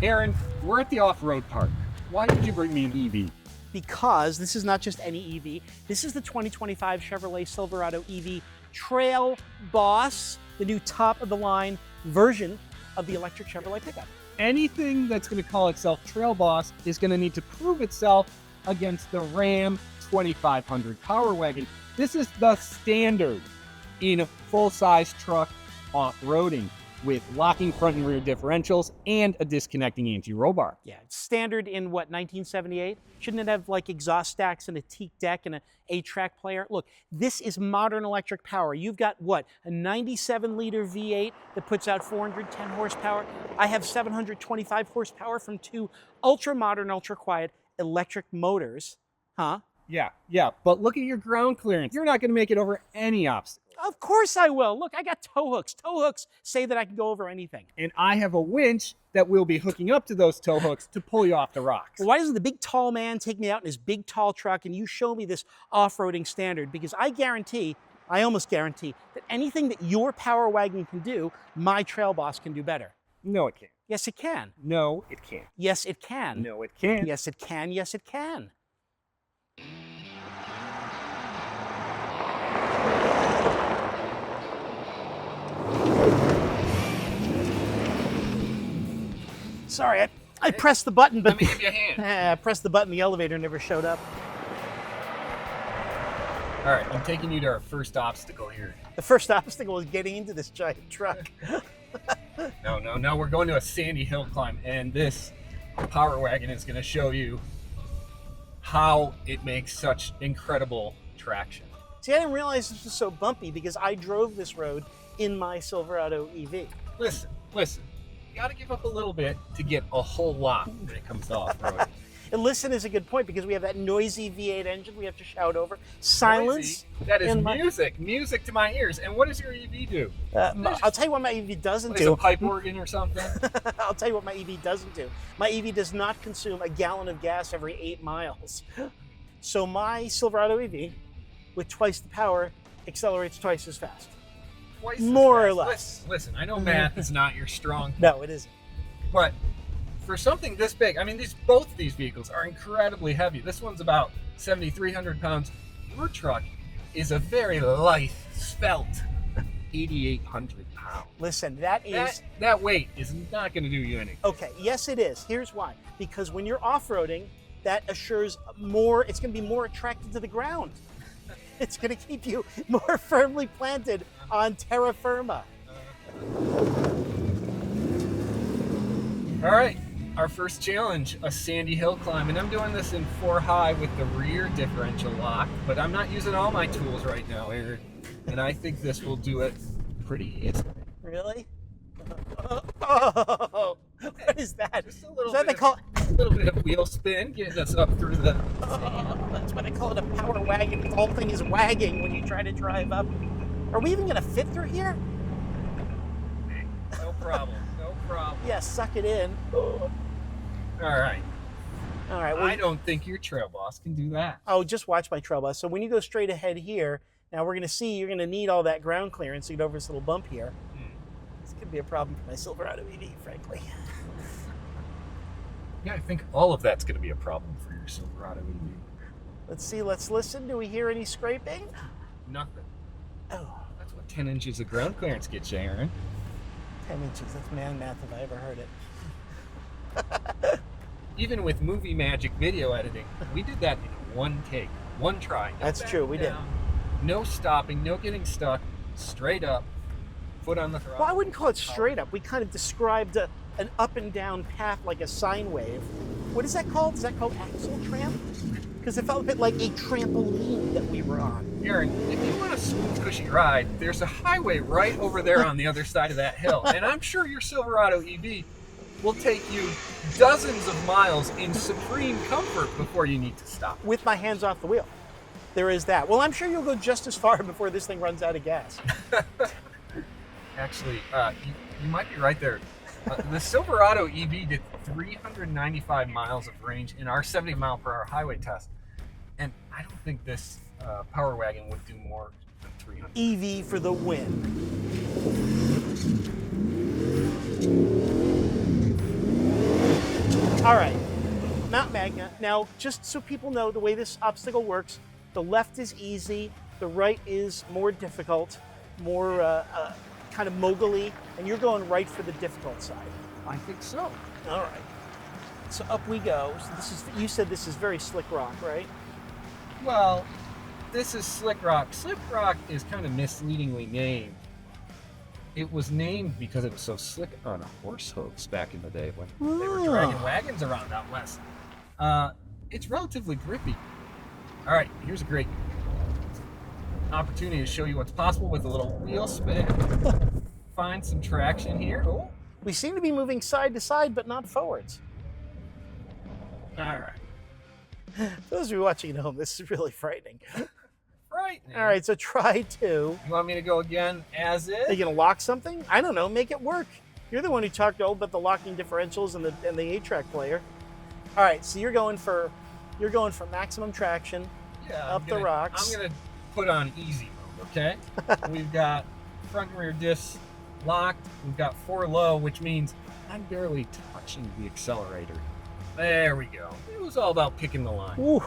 Aaron, we're at the off-road park. Why did you bring me an EV? Because this is not just any EV. This is the 2025 Chevrolet Silverado EV Trail Boss, the new top-of-the-line version of the electric Chevrolet pickup. Anything that's going to call itself Trail Boss is going to need to prove itself against the Ram 2500 Power Wagon. This is the standard in a full-size truck off-roading with locking front and rear differentials and a disconnecting anti-roll bar. Yeah, it's standard in what, 1978? Shouldn't it have like exhaust stacks and a teak deck and an 8-track player? Look, this is modern electric power. You've got what, a 97-liter V8 that puts out 410 horsepower. I have 725 horsepower from two ultra-modern, ultra-quiet electric motors. Huh? Yeah, but look at your ground clearance. You're not going to make it over any obstacle. Of course I will. Look, I got tow hooks. Tow hooks say that I can go over anything. And I have a winch that will be hooking up to those tow hooks to pull you off the rocks. Well, why doesn't the big tall man take me out in his big tall truck and you show me this off-roading standard? Because I almost guarantee that anything that your Power Wagon can do, my Trail Boss can do better. No, it can't. Yes, it can. No, it can't. Yes, it can. No, it can't. Yes, it can. Yes, it can. Sorry, I pressed the button, but Let me give you a hand. I pressed the button, the elevator never showed up. All right, I'm taking you to our first obstacle here. The first obstacle is getting into this giant truck. No, we're going to a sandy hill climb, and this Power Wagon is going to show you how it makes such incredible traction. See, I didn't realize this was so bumpy because I drove this road in my Silverado EV. Listen. You got to give up a little bit to get a whole lot when it comes to off-road. And listen is a good point because we have that noisy V8 engine we have to shout over. Silence. Noisy? That is music to my ears. And what does your EV do? I'll tell you what my EV doesn't do. A pipe organ or something? I'll tell you what my EV doesn't do. My EV does not consume a gallon of gas every 8 miles. So my Silverado EV, with twice the power, accelerates twice as fast. More or less. Listen, I know math is not your strong. No, it isn't. But for something this big, I mean, both of these vehicles are incredibly heavy. This one's about 7,300 pounds. Your truck is a very light, svelte 8,800 pounds. Listen, that weight is not going to do you anything. Okay, yes it is. Here's why. Because when you're off-roading, that assures more, it's going to be more attracted to the ground. It's going to keep you more firmly planted on terra firma. All right, our first challenge, a sandy hill climb. And I'm doing this in 4 high with the rear differential lock, but I'm not using all my tools right now, Aaron. And I think this will do it pretty easily. Really? Oh, what is that? Just a little bit of wheel spin, getting us up through the... That's what I call it, a power wagon. The whole thing is wagging when you try to drive up. Are we even going to fit through here? No problem. Yeah, suck it in. All right. Well, I don't think your Trail Boss can do that. Oh, just watch my Trail Boss. So when you go straight ahead here, now we're going to see you're going to need all that ground clearance to get over this little bump here. This could be a problem for my Silverado EV, frankly. Yeah, I think all of that's going to be a problem for your Silverado EV. Let's see, let's listen. Do we hear any scraping? Nothing. Oh. That's what 10 inches of ground clearance gets you, Aaron. 10 inches, that's man math if I ever heard it. Even with movie magic video editing, we did that in one take, one try. That's true, we did. No stopping, no getting stuck, straight up, foot on the throttle. Well, I wouldn't call it straight up. We kind of described an up and down path like a sine wave. What is that called? Is that called axle tramp? Because it felt a bit like a trampoline that we were on. Aaron, if you want a smooth, cushy ride, there's a highway right over there on the other side of that hill. And I'm sure your Silverado EV will take you dozens of miles in supreme comfort before you need to stop. With my hands off the wheel. There is that. Well, I'm sure you'll go just as far before this thing runs out of gas. Actually, you might be right there. The Silverado EV did 395 miles of range in our 70 mile per hour highway test. And I don't think this Power Wagon would do more than 300. EV for the win. All right, Mount Magna. Now, just so people know the way this obstacle works, the left is easy, the right is more difficult, more kind of mogul-y, and you're going right for the difficult side. I think so. All right. So up we go. So this is, you said this is very slick rock, right? Well, this is slick rock. Slick rock is kind of misleadingly named. It was named because it was so slick on horse hooves back in the day when they were dragging wagons around out west. It's relatively grippy. All right, here's a great opportunity to show you what's possible with a little wheel spin. Find some traction here. Oh. We seem to be moving side to side, but not forwards. All right. For those of you watching at home, this is really frightening. Right. All right, so try two. You want me to go again as is? Are you gonna lock something? I don't know. Make it work. You're the one who talked all about the locking differentials and the 8-track player. All right, so you're going for maximum traction up the rocks. I'm gonna put on easy mode. Okay. We've got front and rear diffs locked. We've got 4 low, which means I'm barely touching the accelerator. There we go. It was all about picking the line. Ooh.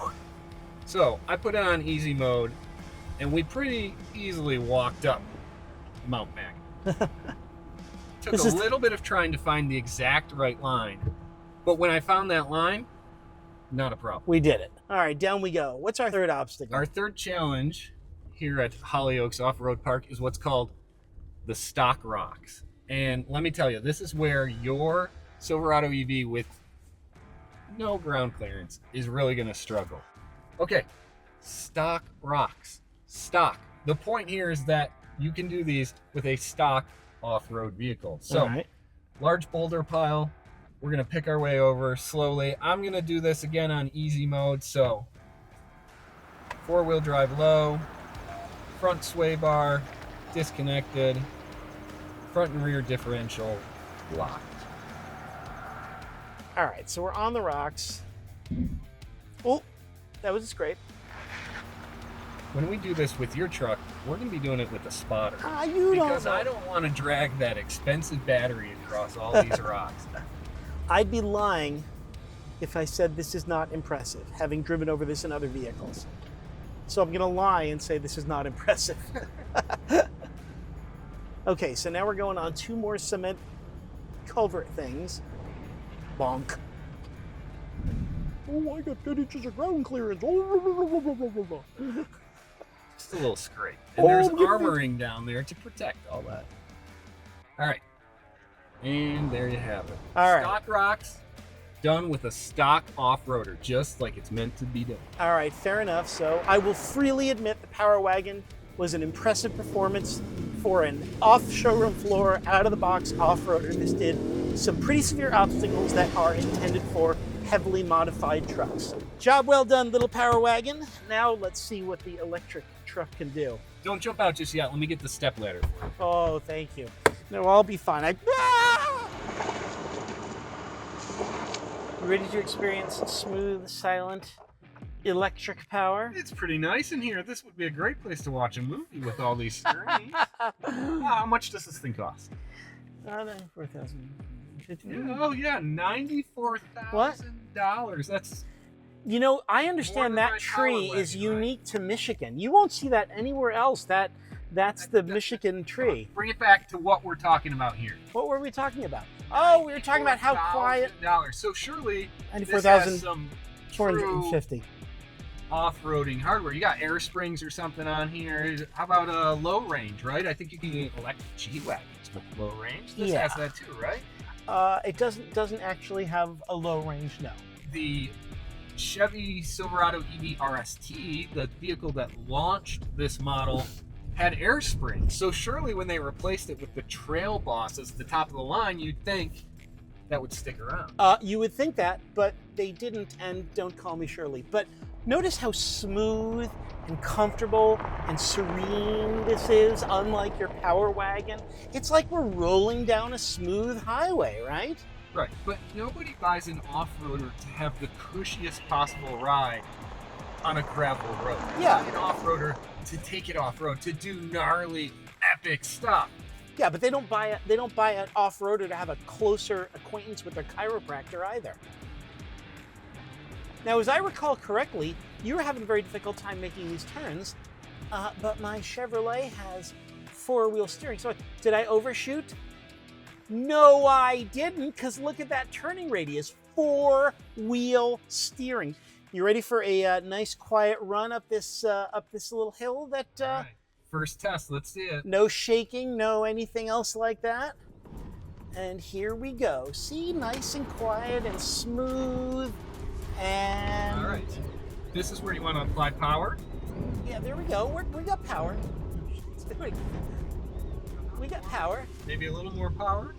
So I put it on easy mode, and we pretty easily walked up Mount Magna. Took a little bit of trying to find the exact right line, but when I found that line, not a problem. We did it. All right, down we go. What's our third obstacle? Our third challenge here at Hollyoaks Off-Road Park is what's called the stock rocks. And let me tell you, this is where your Silverado EV with no ground clearance is really going to struggle. Okay, stock rocks. Stock. The point here is that you can do these with a stock off-road vehicle. So, large boulder pile. We're going to pick our way over slowly. I'm going to do this again on easy mode. So, 4-wheel drive low, front sway bar disconnected, front and rear differential locked. All right, so we're on the rocks. Oh, that was a scrape. When we do this with your truck, we're going to be doing it with a spotter. Because I don't want to drag that expensive battery across all these rocks. I'd be lying if I said this is not impressive, having driven over this in other vehicles. So I'm going to lie and say this is not impressive. Okay, so now we're going on 2 more cement culvert things. Bonk. Oh, I got 10 inches of ground clearance. Just a little scrape. And there's armoring down there to protect all that. All right. And there you have it. All right. Stock rocks done with a stock off-roader, just like it's meant to be done. All right, fair enough. So I will freely admit the Power Wagon was an impressive performance for an off-showroom floor, out-of-the-box off-roader. This did some pretty severe obstacles that are intended for heavily modified trucks. Job well done, little Power Wagon. Now let's see what the electric truck can do. Don't jump out just yet. Let me get the step ladder. Oh, thank you. No, I'll be fine. You ready to experience smooth, silent, electric power? It's pretty nice in here. This would be a great place to watch a movie with all these screens. How much does this thing cost? $94,000. Oh yeah, $94,000. That's. You know, I understand that tree is unique to Michigan. You won't see that anywhere else. That's the Michigan tree. Bring it back to what we're talking about here. What were we talking about? Oh, we were talking about how quiet. So surely this has some 450 off-roading hardware. You got air springs or something on here. How about a low range, right? I think you can get electric G-Wagons with low range. This has that too, right? It doesn't actually have a low range, no. The Chevy Silverado EV RST, the vehicle that launched this model, had air springs. So surely when they replaced it with the Trail Boss as the top of the line, you'd think that would stick around. You would think that, but they didn't, and don't call me Shirley. But notice how smooth and comfortable and serene this is, unlike your Power Wagon. It's like we're rolling down a smooth highway, right? Right, but nobody buys an off-roader to have the cushiest possible ride on a gravel road. Yeah. An off-roader to take it off-road, to do gnarly, epic stuff. Yeah, but they don't buy an off-roader to have a closer acquaintance with their chiropractor either. Now, as I recall correctly, you were having a very difficult time making these turns, but my Chevrolet has four-wheel steering. So did I overshoot? No, I didn't, because look at that turning radius, four-wheel steering. You ready for a nice quiet run up this little hill? That All right. First test, let's see it. no shaking, no anything else like that. And here we go. See, nice and quiet and smooth. And all right, this is where you want to apply power. Yeah, there we go. We got power. We got power. Maybe a little more power.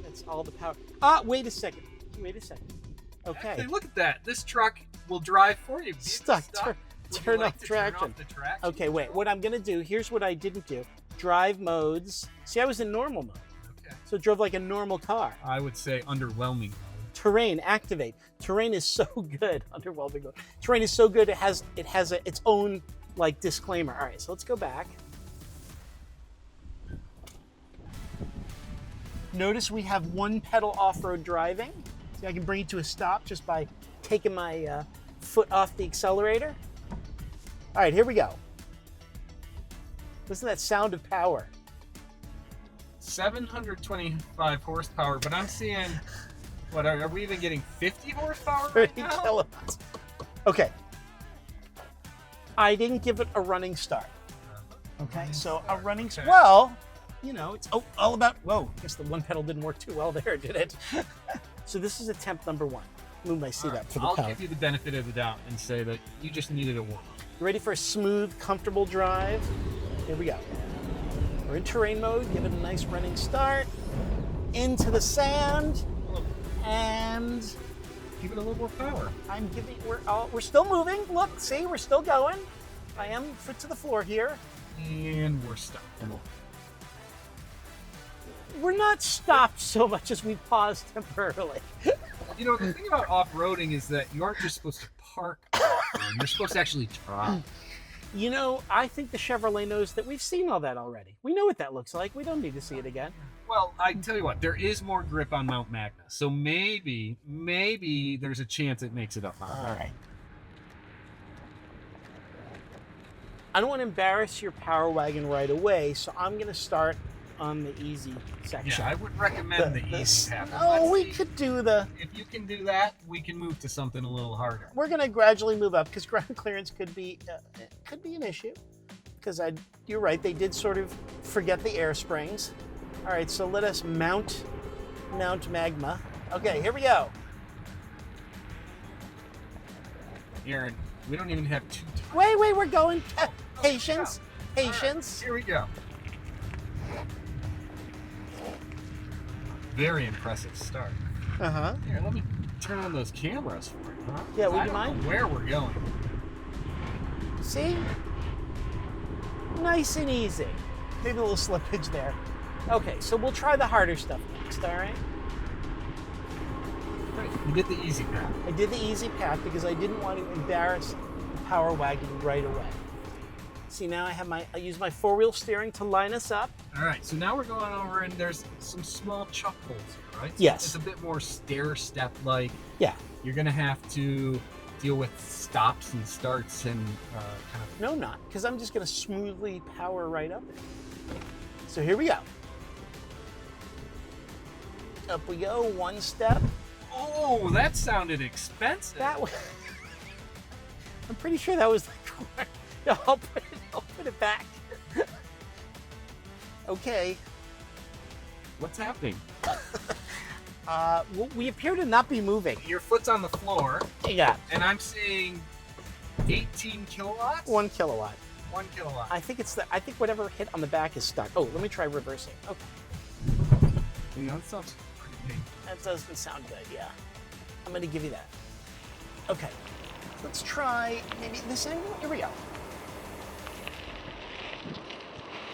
That's all the power. Ah, wait a second. Okay. Actually, look at that. This truck will drive for you. Stuck. Turn off Turn traction. off the traction. Okay, wait. What I'm gonna do? Here's what I didn't do. Drive modes. See, I was in normal mode, Okay. so it drove like a normal car. I would say underwhelming. Terrain, activate. Terrain is so good. Underwhelming mode. Terrain is so good. It has its own like disclaimer. All right, so let's go back. Notice we have one pedal off-road driving. See, I can bring it to a stop just by taking my foot off the accelerator. All right, here we go. Listen to that sound of power. 725 horsepower, but I'm seeing, what, are we even getting 50 horsepower 30 right now? kilowatts. Okay. I didn't give it a running start. Okay, so a running start. Well, you know, it's all about, whoa, I guess the one pedal didn't work too well there, did it? So this is attempt number one. Move my seat up for the I'll power. give you the benefit of the doubt and say that you just needed a warm. You ready for a smooth, comfortable drive? Here we go. We're in terrain mode. Give it a nice running start. Into the sand. And Give it a little more power. I'm giving, we're still moving. Look, see, we're still going. I am foot to the floor here. And we're stuck. We're not stopped so much as we paused temporarily. You know, the thing about off-roading is that you aren't just supposed to park off-road. You're supposed to actually drive. You know, I think the Chevrolet knows that we've seen all that already. We know what that looks like. We don't need to see it again. Well, I tell you what, there is more grip on Mount Magna. So maybe there's a chance it makes it up. All right. I don't want to embarrass your Power Wagon right away, so I'm going to start on the easy section. Yeah, I would recommend the easy path. Oh, Let's we see. could do the... If you can do that, we can move to something a little harder. We're going to gradually move up because ground clearance could be an issue. Because you're right, they did sort of forget the air springs. All right, so let us mount Magna. Okay, here we go. Aaron, we don't even have two times. Wait, we're going. Patience. Right, here we go. Very impressive start. Uh-huh. Here, let me turn on those cameras for you, huh? Yeah, would I you don't mind? know where we're going. See? Nice and easy. Maybe a little slippage there. Okay, so we'll try the harder stuff next, all right? Right, you did the easy path. I did the easy path because I didn't want to embarrass the Power Wagon right away. See, now I use my four-wheel steering to line us up. All right, so now we're going over, and there's some small chuck holes here, right? So Yes. It's a bit more stair-step-like. Yeah. You're going to have to deal with stops and starts and kind of... No, not, because I'm just going to smoothly power right up. So here we go. Up we go, one step. Oh, that sounded expensive. That was... I'm pretty sure that was the correct... No, I'll put it back. Okay. What's happening? We appear to not be moving. Your foot's on the floor, Yeah, and I'm seeing 18 kilowatts? 1 kilowatt. 1 kilowatt. I think whatever hit on the back is stuck. Oh, let me try reversing. Okay, You know, that sounds pretty painful. that doesn't sound good. Yeah, I'm gonna give you that. Okay, let's try maybe this angle. Here we go.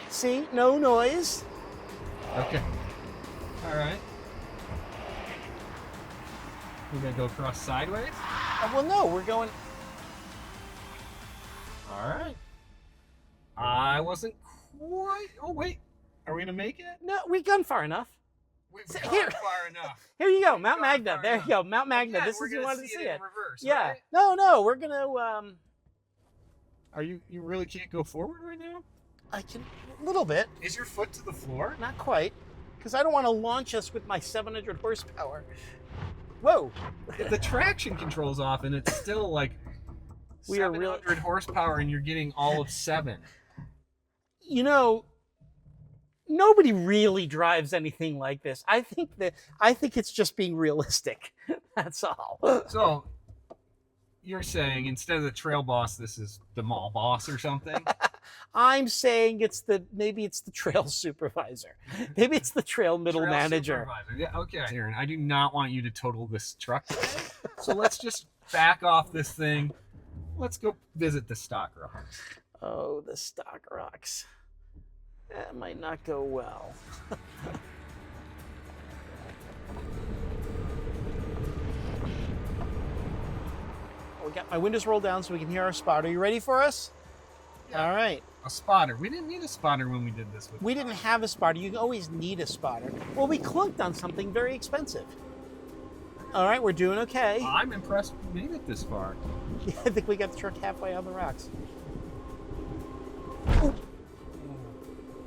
See, no noise. Okay. All right. We're going to go across sideways? Well, no, we're going. All right. I wasn't quite... Oh, wait. Are we going to make it? No, we've gone far enough. We've So gone here- far enough. Here you go, We've Mount gone Magna. far There enough. you go, Mount Magna. Again, This we're is you gonna wanted to see see it it. in reverse, Yeah. right? No, we're gonna. Are you really can't go forward right now? I can a little bit, Is your foot to the floor? not quite, because I don't want to launch us with my 700 horsepower. Whoa. The traction control's off, and it's still like We are really- 700 horsepower, and you're getting all of 7. You know, nobody really drives anything like this. I think it's just being realistic. That's all. So you're saying instead of the trail boss, this is the mall boss or something? I'm saying maybe it's the trail supervisor. Maybe it's the trail middle Trail manager. supervisor. Yeah, okay. Aaron, I do not want you to total this truck today. So let's just back off this thing. Let's go visit the stock rocks. Oh, the stock rocks. That might not go well. We got my windows rolled down so we can hear our spotter. You ready for us? Yeah. All right. A spotter. We didn't need a spotter when we did this with We didn't have a spotter. You always need a spotter. Well, we clunked on something very expensive. All right, we're doing okay. I'm impressed we made it this far. I think we got the truck halfway on the rocks. Ooh.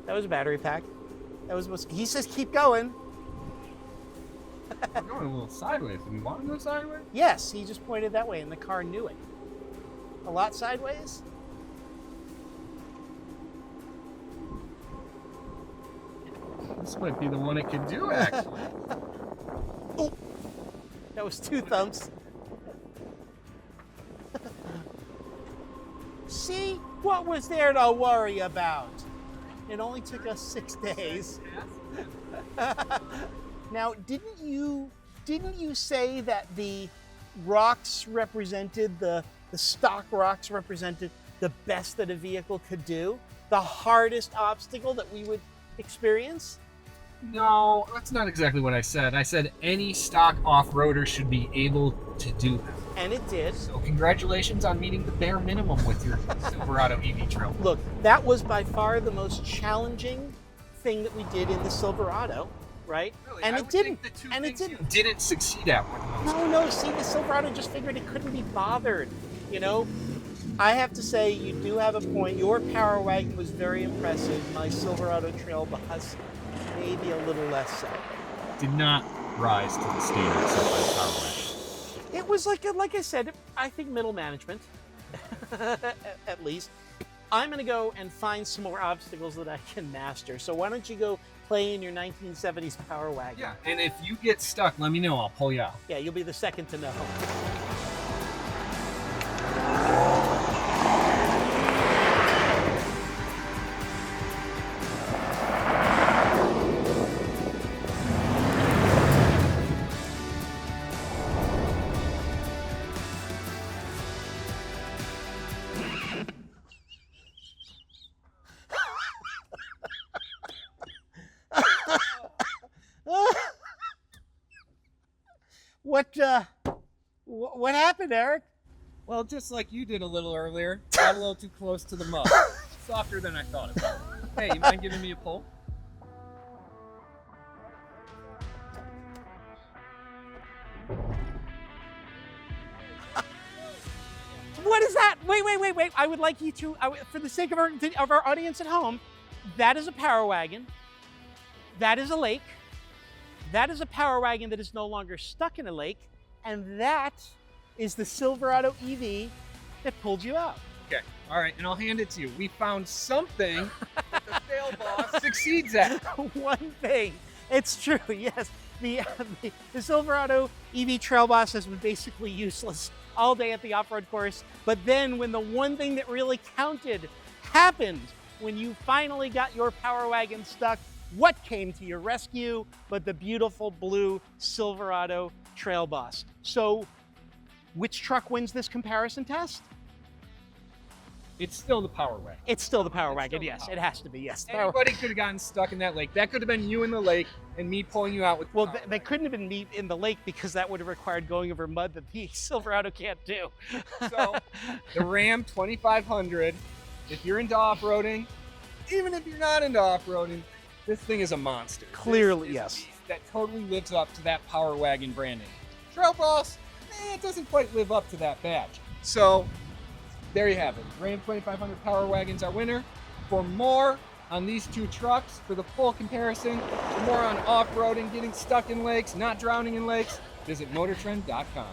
That was a battery pack. He says keep going. We're going a little sideways. Do we want to go sideways? Yes, he just pointed that way and the car knew it. A lot sideways? This might be the one it could do, actually. Oh, that was 2 thumps. See, what was there to worry about? It only took us 6 days. Now, didn't you say that the rocks represented the stock rocks represented the best that a vehicle could do? The hardest obstacle that we would experience? No, that's not exactly what I said. I said any stock off-roader should be able to do that. And it did. So congratulations on meeting the bare minimum with your Silverado EV Trail. Look, that was by far the most challenging thing that we did in the Silverado, right? Really, And I it would didn't. think the two And it things you didn't. didn't succeed at were the most. No, see, the Silverado just figured it couldn't be bothered. You know, I have to say, you do have a point. Your Power Wagon was very impressive. My Silverado Trail Boss, maybe a little less so. Did not rise to the standard set by the Power Wagon. It was like I said, I think middle management, at least. I'm going to go and find some more obstacles that I can master. So why don't you go play in your 1970s Power Wagon? Yeah, and if you get stuck, let me know. I'll pull you out. Yeah, you'll be the second to know. What happened, Eric? Well, just like you did a little earlier, got a little too close to the mud. Softer than I thought it was. Hey, you mind giving me a pull? What is that? Wait. I would like you to, for the sake of our audience at home, that is a Power Wagon. That is a lake. That is a Power Wagon that is no longer stuck in a lake. And that is the Silverado EV that pulled you out. Okay, all right, and I'll hand it to you. We found something that the fail boss succeeds at. One thing. It's true, yes. The Silverado EV Trail Boss has been basically useless all day at the off-road course. But then when the one thing that really counted happened, when you finally got your Power Wagon stuck, what came to your rescue but the beautiful blue Silverado Trail Boss? So which truck wins this comparison test? It's still the Power Wagon. It's still the Power It's Wagon, still the yes. Power It has to be, yes. Anybody could have gotten stuck in that lake. That could have been you in the lake and me pulling you out with the Well, Power they Wagon. couldn't have been me in the lake because that would have required going over mud that the Silverado can't do. So, the Ram 2500, if you're into off-roading, even if you're not into off-roading, this thing is a monster. Clearly, This is yes. a beast. that totally lives up to that Power Wagon branding. Trail Boss, it doesn't quite live up to that badge. So there you have it. Ram 2500 Power Wagon's our winner. For more on these two trucks, for the full comparison, for more on off-roading, getting stuck in lakes, not drowning in lakes, visit MotorTrend.com.